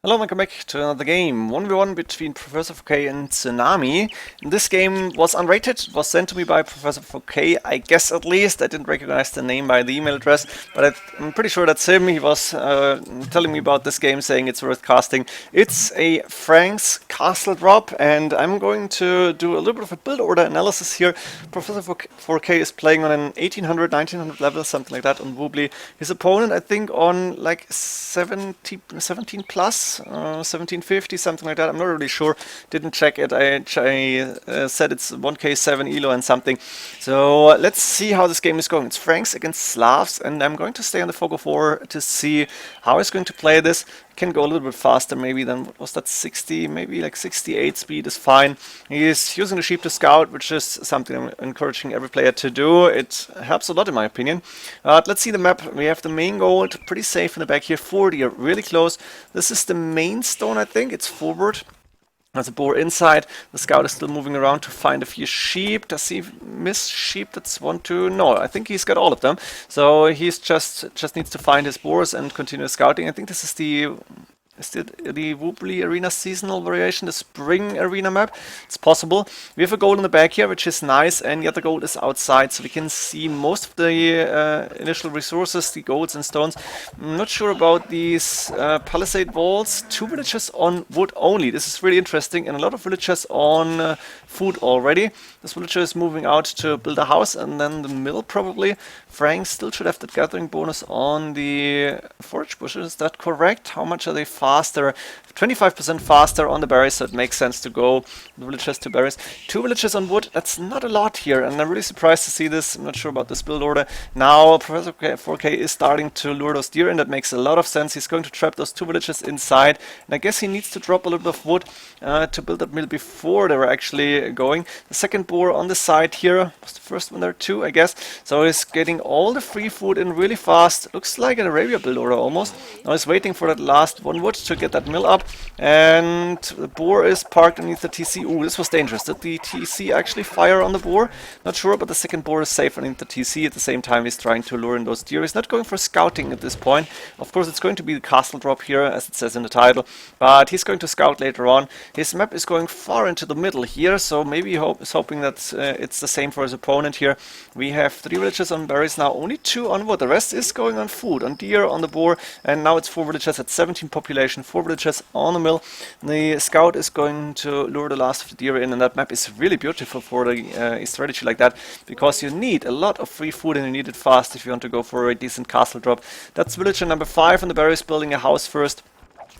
Hello, welcome back to another game. 1v1 between Professor4k and Tsunami. This game was unrated. It was sent to me by Professor4k, I guess at least. I didn't recognize the name by the email address, but I'm pretty sure that's him. He was telling me about this game, saying it's worth casting. It's a Frank's castle drop, and I'm going to do a little bit of a build order analysis here. Professor4k is playing on an 1800, 1900 level, something like that on Woobly. His opponent, I think, on like 17 plus. 1750, something like that. I'm not really sure. Didn't check it. I said it's 1k7 elo and something. So let's see how this game is going. It's Franks against Slavs, and I'm going to stay on the Fog of War to see how he's going to play this. Can go a little bit faster maybe than, what was that, 60, maybe like 68 speed is fine. He is using the sheep to scout, which is something I'm encouraging every player to do. It helps a lot in my opinion. Let's see the map. We have the main gold, pretty safe in the back here. 40 are really close. This is the main stone, I think. It's forward. There's a boar inside. The scout is still moving around to find a few sheep. Does he miss sheep? That's 1, 2. No, I think he's got all of them. So he's just needs to find his boars and continue scouting. I think this is the Woobly Arena seasonal variation, the spring arena map. It's possible. We have a gold in the back here, which is nice, and the other gold is outside, so we can see most of the initial resources, the golds and stones. I'm not sure about these palisade walls. 2 villagers on wood only. This is really interesting, and a lot of villagers on food already. This villager is moving out to build a house, and then the mill probably. Frank still should have that gathering bonus on the forage bushes. Is that correct? How much are they faster? 25% faster on the berries, so it makes sense to go the villagers to berries. 2 villagers on wood, that's not a lot here, and I'm really surprised to see this. I'm not sure about this build order. Now Professor4k is starting to lure those deer in. That makes a lot of sense. He's going to trap those 2 villagers inside, and I guess he needs to drop a little bit of wood to build that mill before they were actually going. The second boar on the side here was the first one there too, I guess. So he's getting all the free food in really fast. Looks like an Arabia build order almost. Now he's waiting for that last 1 wood to get that mill up, and the boar is parked underneath the TC. Ooh, this was dangerous. Did the TC actually fire on the boar? Not sure, but the second boar is safe underneath the TC. At the same time, he's trying to lure in those deer. He's not going for scouting at this point. Of course, it's going to be the castle drop here, as it says in the title, but he's going to scout later on. His map is going far into the middle here, so maybe he's hoping that it's the same for his opponent here. We have 3 villagers on berries now, only 2 on wood. The rest is going on food, on deer, on the boar, and now it's 4 villagers at 17 population, 4 villagers on the mill. The scout is going to lure the last of the deer in, and that map is really beautiful for a strategy like that, because you need a lot of free food and you need it fast if you want to go for a decent castle drop. That's villager number 5 on the berries, building a house first.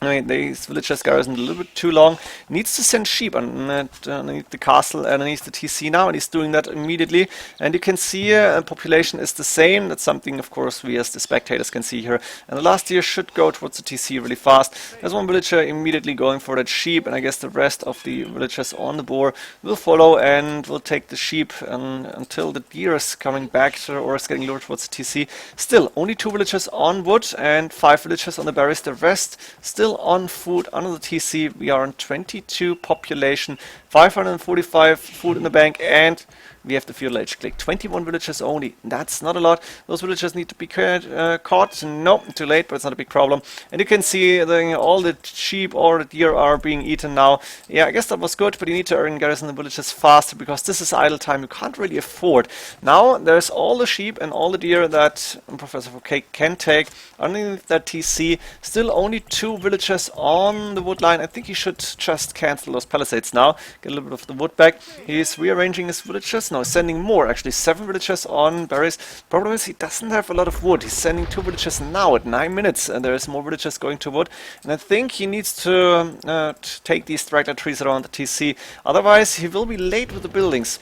I mean, this villager's garrison a little bit too long. Needs to send sheep underneath the castle, underneath the TC now, and he's doing that immediately. And you can see population is the same. That's something, of course, we as the spectators can see here. And the last deer should go towards the TC really fast. There's one villager immediately going for that sheep, and I guess the rest of the villagers on the boar will follow and will take the sheep until the deer is coming back or is getting lured towards the TC. Still, only 2 villagers on wood and 5 villagers on the berries. The rest still on food under the TC. We are on 22 population, 545 food in the bank, and we have the feudal age click. 21 villagers only. That's not a lot. Those villagers need to be caught. No, too late, but it's not a big problem. And you can see all the sheep or the deer are being eaten now. Yeah, I guess that was good, but you need to earn garrison the villages faster, because this is idle time you can't really afford. Now there's all the sheep and all the deer that Professor4k can take underneath that TC. Still only 2 villagers on the wood line. I think he should just cancel those palisades now. Get a little bit of the wood back. He's rearranging his villagers. Now he's sending more, actually 7 villagers on berries. Problem is he doesn't have a lot of wood. He's sending 2 villagers now at 9 minutes, and there's more villagers going to wood. And I think he needs to take these straggler trees around the TC. Otherwise he will be late with the buildings.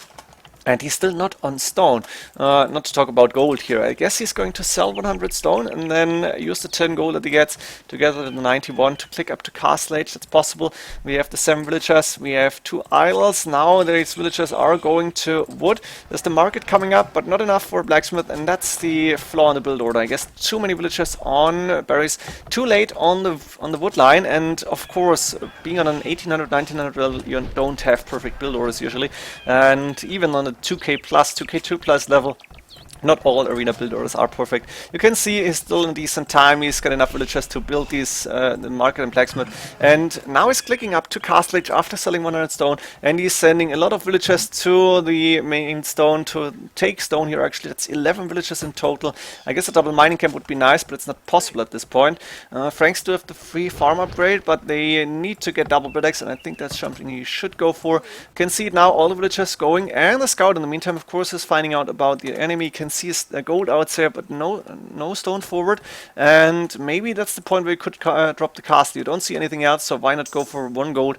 And he's still not on stone. Not to talk about gold here. I guess he's going to sell 100 stone and then use the 10 gold that he gets together with the 91 to click up to castle age. That's possible. We have the 7 villagers. We have 2 idols. Now these villagers are going to wood. There's the market coming up, but not enough for a blacksmith. And that's the flaw in the build order. I guess too many villagers on berries. Too late on the wood line. And of course, being on an 1800, 1900 level, you don't have perfect build orders usually. And even on a 2k plus, 2k2 plus level, Not all arena build orders are perfect. You can see he's still in decent time. He's got enough villagers to build these the market and blacksmith. And now he's clicking up to Castle Age after selling 100 stone. And he's sending a lot of villagers to the main stone to take stone here. Actually, that's 11 villagers in total. I guess a double mining camp would be nice, but it's not possible at this point. Franks do have the free farm upgrade, but they need to get double buildings, and I think that's something he should go for. You can see it now, all the villagers going, and the scout in the meantime, of course, is finding out about the enemy. You can see gold out there, but no stone forward, and maybe that's the point where you could drop the castle. You don't see anything else, so why not go for 1 gold?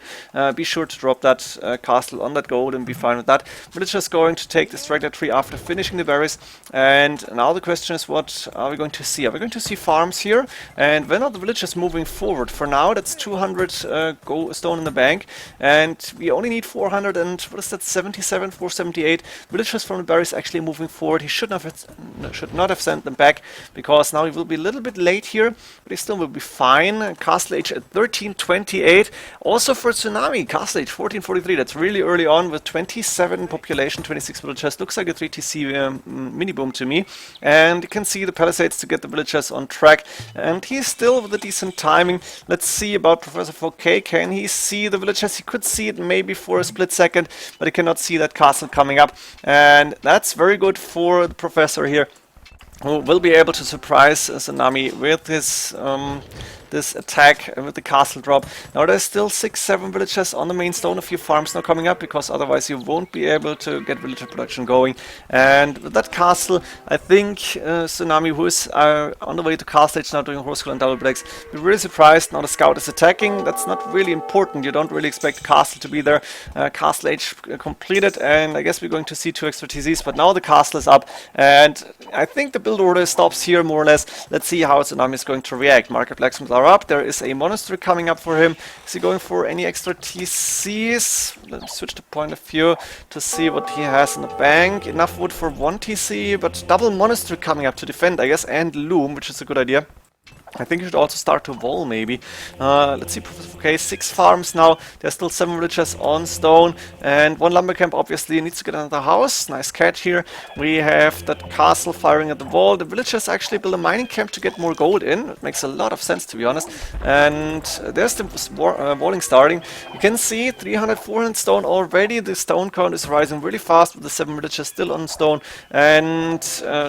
Be sure to drop that castle on that gold and be fine with that. Villagers going to take the straggler tree after finishing the berries, and now the question is, what are we going to see? Are we going to see farms here? And when are the villagers moving forward? For now, that's 200 gold stone in the bank, and we only need 400 and what is that, 77, 478 villagers from the berries actually moving forward. He should not have sent them back, because now he will be a little bit late here, but he still will be fine. Castle Age at 1328. Also for Tsunami, Castle Age 1443. That's really early on with 27 population, 26 villagers. Looks like a 3TC mini boom to me. And you can see the palisades to get the villagers on track. And he's still with a decent timing. Let's see about Professor4k. Can he see the villagers? He could see it maybe for a split second, but he cannot see that castle coming up. And that's very good for the Professor here, who will be able to surprise Tsunami with his this attack with the castle drop. Now there's still 6-7 villagers on the main stone, a few farms now coming up, because otherwise you won't be able to get villager production going. And with that castle, I think Tsunami, who is on the way to Castle Age now doing horse and double breaks, be really surprised. Now the scout is attacking. That's not really important. You don't really expect the castle to be there. Castle Age completed, and I guess we're going to see 2 extra TCs, but now the castle is up, and I think the build order stops here more or less. Let's see how Tsunami is going to react. Market blacksmiths are up. There is a monastery coming up for him. Is he going for any extra TCs? Let's switch the point of view to see what he has in the bank. Enough wood for 1 TC, but double monastery coming up to defend, I guess, and loom, which is a good idea. I think you should also start to wall, maybe. Let's see, Professor4k, 6 farms now. There's still 7 villagers on stone, and 1 lumber camp obviously needs to get another house. Nice catch here. We have that castle firing at the wall. The villagers actually build a mining camp to get more gold in. It makes a lot of sense, to be honest. And there's the walling starting. You can see 300, 400 stone already. The stone count is rising really fast with the 7 villagers still on stone. And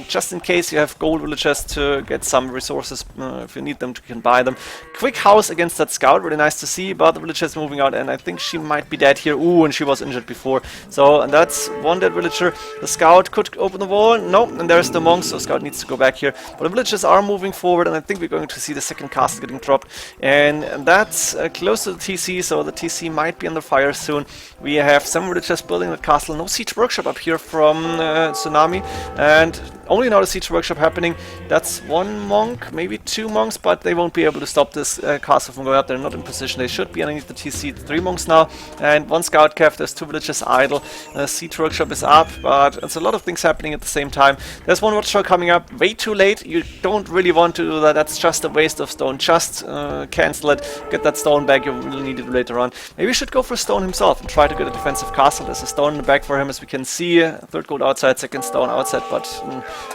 just in case you have gold villagers to get some resources, if you need them, you can buy them. Quick house against that scout, really nice to see, but the villager is moving out, and I think she might be dead here. Ooh, and she was injured before. So, and that's 1 dead villager. The scout could open the wall. No, and there's the monk, so scout needs to go back here. But the villagers are moving forward, and I think we're going to see the second castle getting dropped. And that's close to the TC, so the TC might be under fire soon. We have some villagers building the castle. No siege workshop up here from Tsunami, and only now the siege workshop happening. That's 1 monk, maybe 2 monks, but they won't be able to stop this castle from going up. They're not in position. They should be underneath the TC. 3 monks now, and 1 scout cav. There's 2 villagers idle. Siege workshop is up, but it's a lot of things happening at the same time. There's 1 watchtower coming up. Way too late. You don't really want to do that. That's just a waste of stone. Just cancel it. Get that stone back. You will need it later on. Maybe you should go for stone himself and try to get a defensive castle. There's a stone in the back for him, as we can see. 3rd gold outside, 2nd stone outside, but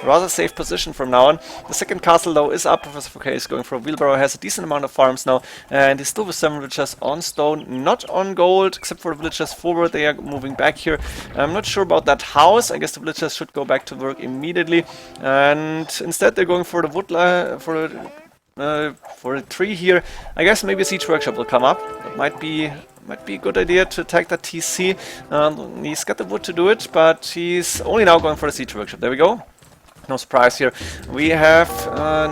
rather safe position from now on. The second castle though is up. Professor4k is going for a wheelbarrow, has a decent amount of farms now, and he's still with 7 villagers on stone, not on gold, except for the villagers forward. They are moving back here. I'm not sure about that house. I guess the villagers should go back to work immediately, and instead they're going for the wood for a tree here. I guess maybe a siege workshop will come up. That might be a good idea to attack that TC. He's got the wood to do it, but he's only now going for the siege workshop. There we go. No surprise here. We have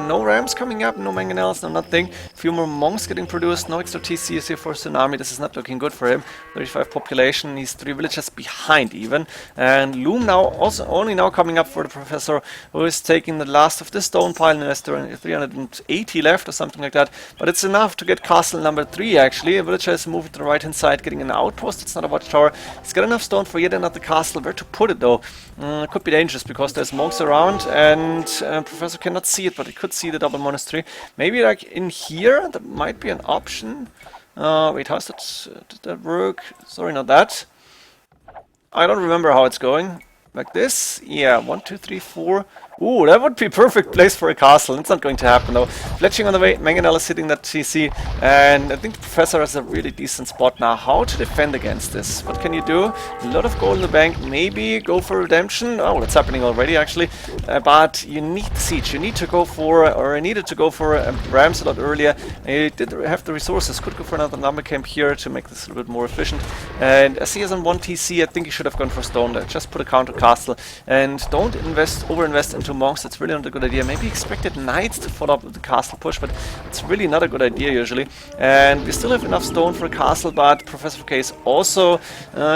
no rams coming up, no mangonels, no nothing. A few more monks getting produced, no extra TCs here for Tsunami. This is not looking good for him. 35 population, he's 3 villages behind even. And Loom now also only now coming up for the Professor, who is taking the last of this stone pile, and there's 380 left or something like that. But it's enough to get castle number 3 actually. A villager is moving to the right hand side, getting an outpost. It's not a watchtower. He's got enough stone for yet another castle. Where to put it though? Could be dangerous because there's monks around, and Professor cannot see it, but he could see the double monastery. Maybe like in here, that might be an option. Wait, how's that? Did that work? Sorry, not that. I don't remember how it's going. Like this? Yeah, 1, 2, 3, 4. Ooh, that would be perfect place for a castle. It's not going to happen though. Fletching on the way, Mangonel is hitting that TC, and I think the Professor has a really decent spot now. How to defend against this? What can you do? A lot of gold in the bank. Maybe go for redemption. Oh, that's happening already actually. But you need the siege. You need to go for, or I needed to go for Rams a lot earlier. I did have the resources. Could go for another number camp here to make this a little bit more efficient. And as he has on 1 TC, I think he should have gone for stone there. Just put a counter castle and don't overinvest into monks. It's really not a good idea. Maybe expected knights to follow up with the castle push, but it's really not a good idea usually. And we still have enough stone for a castle, but Professor 4k is also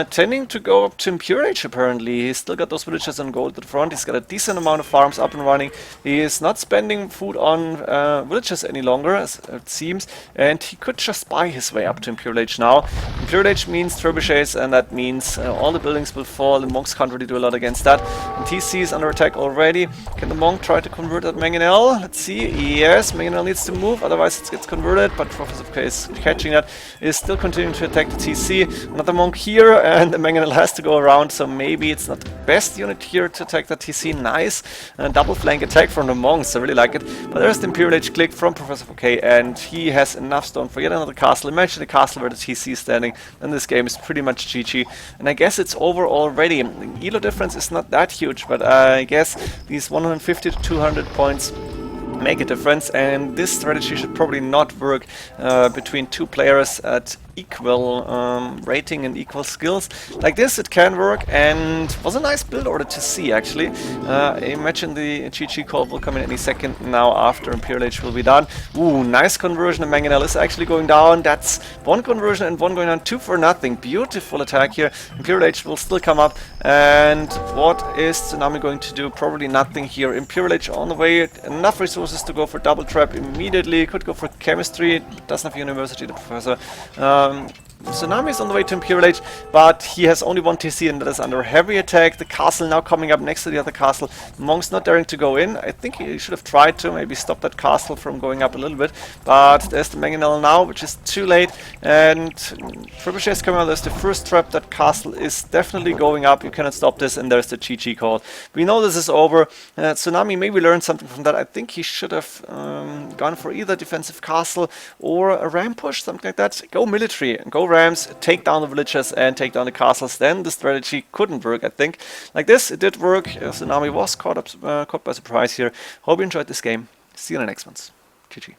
tending to go up to Imperial apparently. He's still got those villagers on gold at the front. He's got a decent amount of farms up and running. He is not spending food on villagers any longer, as it seems, and he could just buy his way up to Imperial Age now. Imperial Age means trebuchets, and that means all the buildings will fall. The monks can't really do a lot against that. And TC is under attack already. Can the monk try to convert that Mangonel? Let's see. Yes, Mangonel needs to move, otherwise it gets converted, but Professor 4k is catching that. Is still continuing to attack the TC. Another monk here, and the Mangonel has to go around, so maybe it's not the best unit here to attack the TC. Nice. Double flank attack from the monks, I really like it. But there's the Imperial Age click from Professor 4k, and he has enough stone for yet another castle. Imagine the castle where the TC is standing, and this game is pretty much GG. And I guess it's over already. The elo difference is not that huge, but I guess these 150 to 200 points make a difference, and this strategy should probably not work between two players at equal rating and equal skills. Like this it can work, and was a nice build order to see actually. I imagine the GG call will come in any second now after Imperial Age will be done. Ooh, nice conversion, and Mangonel is actually going down. That's one conversion and one going down, 2 for nothing. Beautiful attack here. Imperial Age will still come up, and what is Tsunami going to do? Probably nothing here. Imperial Age on the way, enough resources to go for double trap immediately. Could go for chemistry, doesn't have university, the professor. Tsunami is on the way to Imperial Age, but he has only 1 TC and that is under heavy attack. The castle now coming up next to the other castle. Monk's not daring to go in. I think he should have tried to maybe stop that castle from going up a little bit, but there's the Mangonel now, which is too late, and Trebuchet is coming out. There's the first trap. That castle is definitely going up. You cannot stop this, and there's the GG call. We know this is over. Tsunami maybe learned something from that. I think he should have gone for either defensive castle or a ram push, something like that. Go military, go rams, take down the villagers and take down the castles. Then the strategy couldn't work, I think. Like this, it did work. Tsunami was caught by surprise here. Hope you enjoyed this game. See you in the next ones. GG.